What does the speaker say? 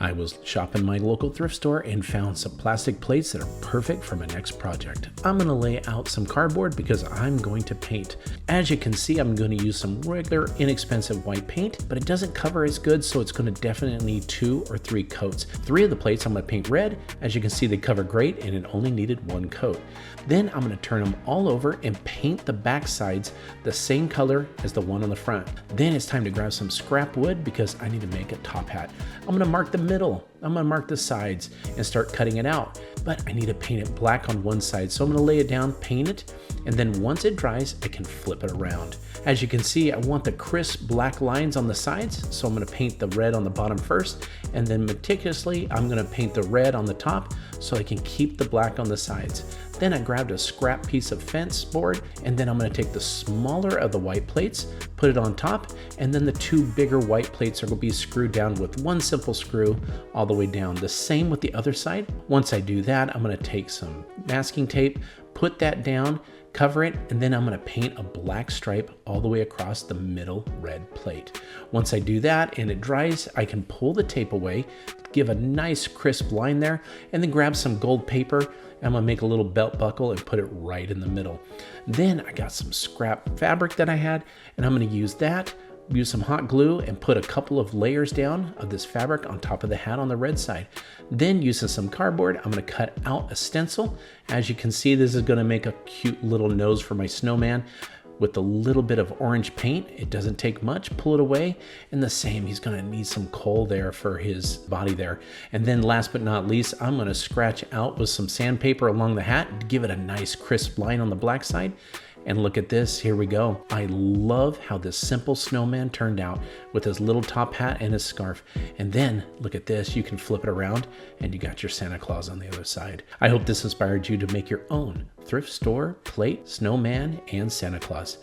I was shopping my local thrift store and found some plastic plates that are perfect for my next project. I'm going to lay out some cardboard because I'm going to paint. As you can see, I'm going to use some regular inexpensive white paint, but it doesn't cover as good, so it's going to definitely need 2 or 3 coats. 3 of the plates I'm going to paint red. As you can see, they cover great and it only needed 1 coat. Then I'm going to turn them all over and paint the back sides the same color as the one on the front. Then it's time to grab some scrap wood because I need to make a top hat. I'm going to mark the middle, I'm going to mark the sides and start cutting it out. But I need to paint it black on one side, so I'm going to lay it down, paint it, and then once it dries, I can flip it around. As you can see, I want the crisp black lines on the sides, so I'm going to paint the red on the bottom first, and then meticulously, I'm going to paint the red on the top so I can keep the black on the sides. Then I grabbed a scrap piece of fence board, and then I'm going to take the smaller of the white plates, put it on top, and then the 2 bigger white plates are going to be screwed down with 1 simple screw all the way down. The same with the other side. Once I do that, I'm going to take some masking tape, put that down, cover it, and then I'm going to paint a black stripe all the way across the middle red plate. Once I do that and it dries, I can pull the tape away, give a nice crisp line there, and then grab some gold paper. I'm going to make a little belt buckle and put it right in the middle. Then I got some scrap fabric that I had, and I'm going to use that, use some hot glue, and put a couple of layers down of this fabric on top of the hat on the red side. Then using some cardboard, I'm going to cut out a stencil. As you can see, this is going to make a cute little nose for my snowman with a little bit of orange paint. It doesn't take much. Pull it away, and the same, he's going to need some coal there for his body there. And then last but not least, I'm going to scratch out with some sandpaper along the hat to give it a nice crisp line on the black side. And look at this, here we go. I love how this simple snowman turned out with his little top hat and his scarf. And then look at this, you can flip it around and you got your Santa Claus on the other side. I hope this inspired you to make your own thrift store, plate, snowman, and Santa Claus.